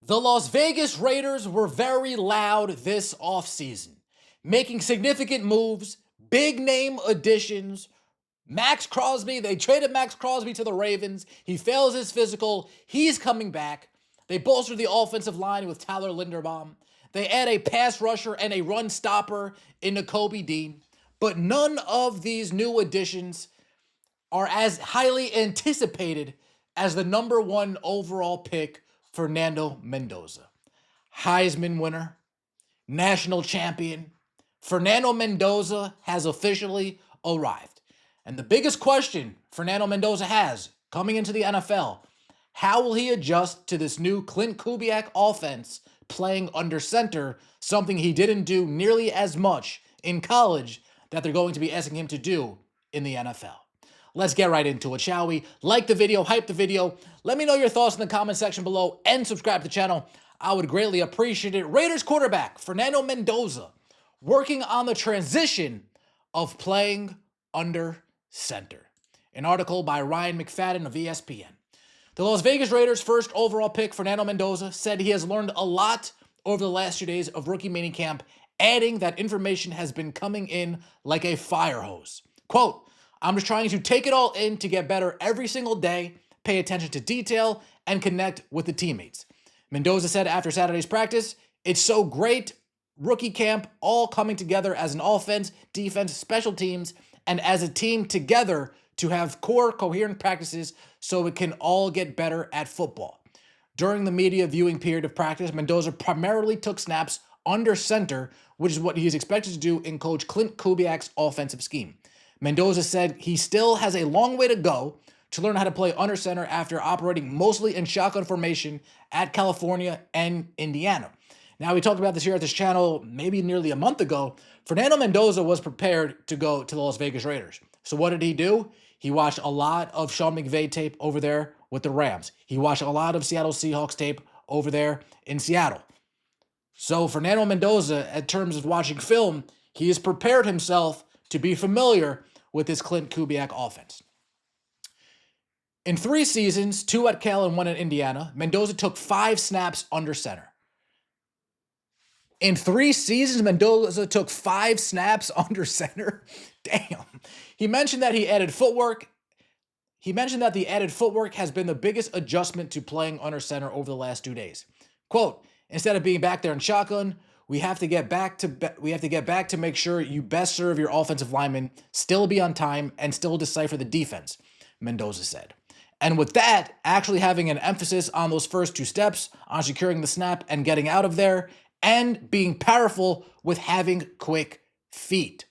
The Las Vegas Raiders were very loud this offseason, making significant moves, big name additions. Max Crosby, they traded Max Crosby to the Ravens. He fails his physical. He's coming back. They bolstered the offensive line with Tyler Linderbaum. They add a pass rusher and a run stopper in Nakobe Dean. But none of these new additions are as highly anticipated as the number one overall pick, Fernando Mendoza. Heisman winner, national champion, Fernando Mendoza has officially arrived. And the biggest question Fernando Mendoza has coming into the NFL, how will he adjust to this new Clint Kubiak offense playing under center, something he didn't do nearly as much in college that they're going to be asking him to do in the NFL? Let's get right into it, shall we? Like the video, hype the video. Let me know your thoughts in the comment section below and subscribe to the channel. I would greatly appreciate it. Raiders quarterback Fernando Mendoza working on the transition of playing under center. An article by Ryan McFadden of ESPN. The Las Vegas Raiders' first overall pick, Fernando Mendoza, said he has learned a lot over the last 2 days of rookie minicamp, adding that information has been coming in like a fire hose. Quote, I'm just trying to take it all in to get better every single day, pay attention to detail, and connect with the teammates. Mendoza said after Saturday's practice, it's so great, rookie camp, all coming together as an offense, defense, special teams, and as a team together to have core coherent practices so it can all get better at football. During the media viewing period of practice, Mendoza primarily took snaps under center, which is what he is expected to do in Coach Clint Kubiak's offensive scheme. Mendoza said he still has a long way to go to learn how to play under center after operating mostly in shotgun formation at California and Indiana. Now, we talked about this here at this channel maybe nearly a month ago. Fernando Mendoza was prepared to go to the Las Vegas Raiders. So what did he do? He watched a lot of Sean McVay tape over there with the Rams. He watched a lot of Seattle Seahawks tape over there in Seattle. So Fernando Mendoza, in terms of watching film, he has prepared himself to be familiar with this Clint Kubiak offense. In 3 seasons, 2 at Cal and 1 at Indiana, Mendoza took 5 snaps under center. In 3 seasons, Mendoza took 5 snaps under center. Damn. He mentioned that he added footwork. He mentioned that the added footwork has been the biggest adjustment to playing under center over the last 2 days. Quote, instead of being back there in shotgun, we have to get back to make sure you best serve your offensive linemen, still be on time, and still decipher the defense, Mendoza said. And with that, actually having an emphasis on those first 2 steps, on securing the snap and getting out of there, and being powerful with having quick feet.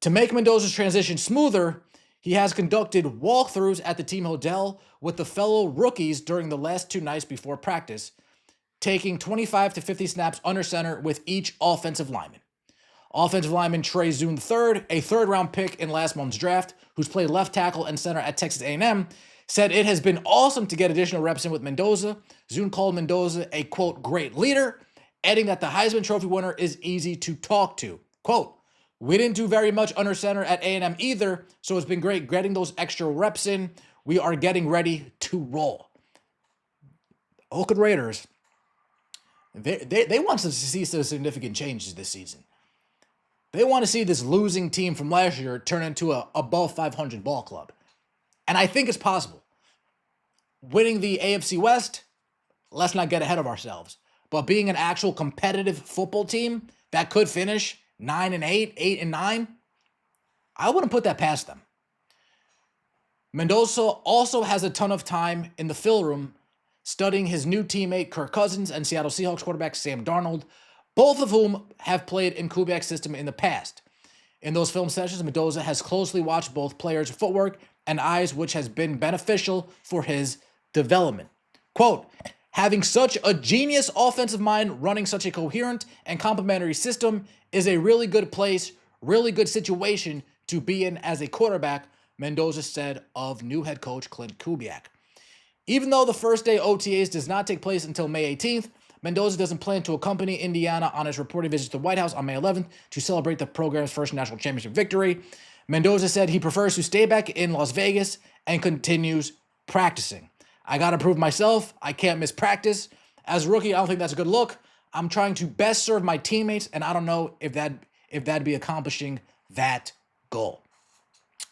To make Mendoza's transition smoother, he has conducted walkthroughs at the team hotel with the fellow rookies during the last 2 nights before practice, taking 25 to 50 snaps under center with each offensive lineman. Offensive lineman Trey Zune III, a 3rd-round pick in last month's draft, who's played left tackle and center at Texas A&M, said it has been awesome to get additional reps in with Mendoza. Zune called Mendoza a, quote, great leader, adding that the Heisman Trophy winner is easy to talk to. Quote, we didn't do very much under center at A&M either, so it's been great getting those extra reps in. We are getting ready to roll. Oakland Raiders, they want to see some significant changes this season. They want to see this losing team from last year turn into a above 500 ball club. And I think it's possible. Winning the AFC West, let's not get ahead of ourselves. But being an actual competitive football team that could finish 9-8, 8-9, I wouldn't put that past them. Mendoza also has a ton of time in the film room studying his new teammate Kirk Cousins and Seattle Seahawks quarterback Sam Darnold, both of whom have played in Kubiak's system in the past. In those film sessions, Mendoza has closely watched both players' footwork and eyes, which has been beneficial for his development. Quote, having such a genius offensive mind running such a coherent and complementary system is a really good place, really good situation to be in as a quarterback, Mendoza said of new head coach Clint Kubiak. Even though the first day OTAs does not take place until May 18th, Mendoza doesn't plan to accompany Indiana on his reported visit to the White House on May 11th to celebrate the program's first national championship victory. Mendoza said he prefers to stay back in Las Vegas and continues practicing. I got to prove myself. I can't miss practice. As a rookie, I don't think that's a good look. I'm trying to best serve my teammates, and I don't know if that'd be accomplishing that goal.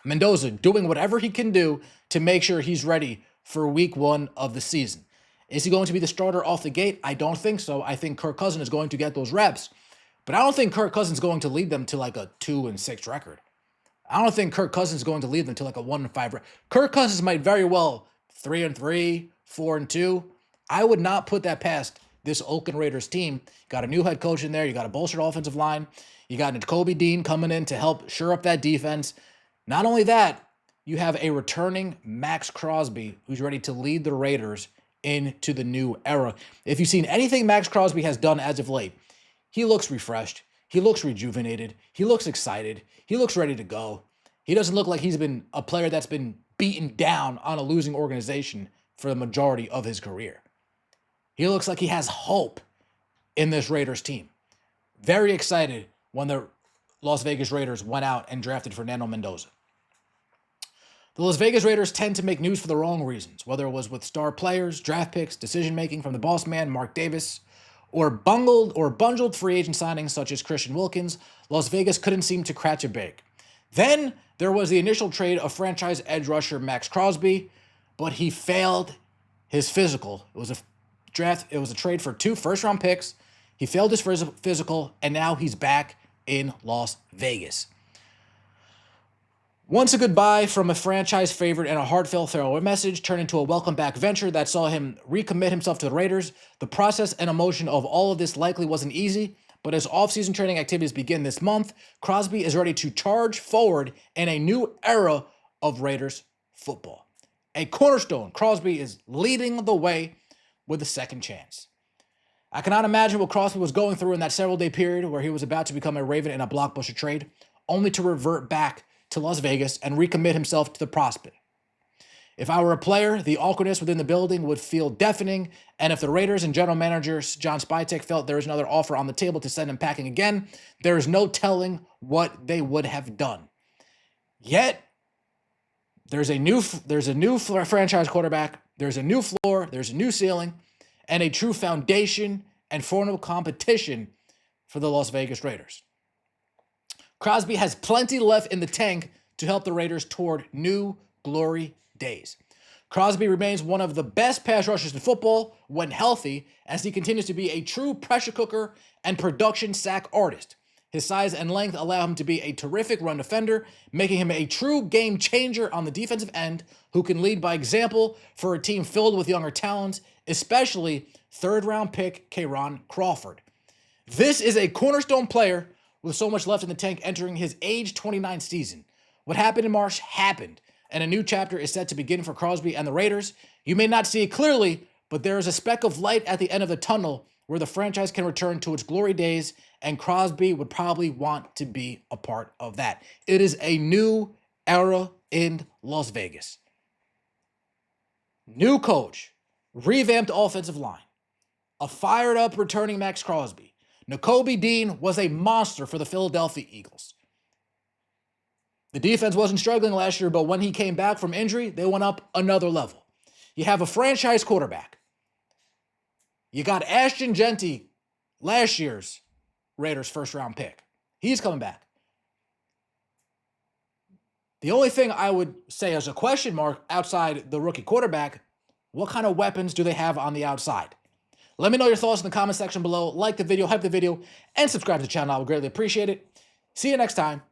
Mendoza doing whatever he can do to make sure he's ready for week 1 of the season. Is he going to be the starter off the gate? I don't think so. I think Kirk Cousins is going to get those reps, but I don't think Kirk Cousins is going to lead them to like a 2-6 record. I don't think Kirk Cousins is going to lead them to like a 1-5 record. Kirk Cousins might very well 3-3, 4-2. I would not put that past this Oakland Raiders team. Got a new head coach in there. You got a bolstered offensive line. You got Nakobe Dean coming in to help shore up that defense. Not only that, you have a returning Max Crosby who's ready to lead the Raiders into the new era. If you've seen anything Max Crosby has done as of late, he looks refreshed. He looks rejuvenated. He looks excited. He looks ready to go. He doesn't look like he's been a player that's been beaten down on a losing organization for the majority of his career. He looks like he has hope in this Raiders team. Very excited when the Las Vegas Raiders went out and drafted Fernando Mendoza. The Las Vegas Raiders tend to make news for the wrong reasons, whether it was with star players, draft picks, decision-making from the boss man, Mark Davis, or bundled free agent signings such as Christian Wilkins. Las Vegas couldn't seem to catch a break. Then there was the initial trade of franchise edge rusher Max Crosby, but he failed his physical. It was a trade for 2 first-round picks. He failed his physical, and now he's back in Las Vegas. Once a goodbye from a franchise favorite and a heartfelt farewell message turned into a welcome back venture that saw him recommit himself to the Raiders. The process and emotion of all of this likely wasn't easy, but as offseason training activities begin this month, Crosby is ready to charge forward in a new era of Raiders football. A cornerstone, Crosby is leading the way with a second chance. I cannot imagine what Crosby was going through in that several-day period where he was about to become a Raven in a blockbuster trade, only to revert back to Las Vegas and recommit himself to the prospect. If I were a player, the awkwardness within the building would feel deafening, and if the Raiders and general manager John Spytek felt there was another offer on the table to send him packing again, there is no telling what they would have done. Yet, there's a new franchise quarterback, there's a new floor, there's a new ceiling, and a true foundation and formidable competition for the Las Vegas Raiders. Crosby has plenty left in the tank to help the Raiders toward new glory days. Crosby remains one of the best pass rushers in football when healthy, as he continues to be a true pressure cooker and production sack artist. His size and length allow him to be a terrific run defender, making him a true game changer on the defensive end who can lead by example for a team filled with younger talents, especially third-round pick K'Ron Crawford. This is a cornerstone player with so much left in the tank entering his age 29 season. What happened in March happened, and a new chapter is set to begin for Crosby and the Raiders. You may not see it clearly, but there is a speck of light at the end of the tunnel where the franchise can return to its glory days, and Crosby would probably want to be a part of that. It is a new era in Las Vegas. New coach, revamped offensive line, a fired-up returning Max Crosby. Nakobe Dean was a monster for the Philadelphia Eagles. The defense wasn't struggling last year, but when he came back from injury, they went up another level. You have a franchise quarterback. You got Ashton Jeanty, last year's Raiders first-round pick. He's coming back. The only thing I would say as a question mark outside the rookie quarterback, what kind of weapons do they have on the outside? Let me know your thoughts in the comment section below. Like the video, hype the video, and subscribe to the channel. I would greatly appreciate it. See you next time.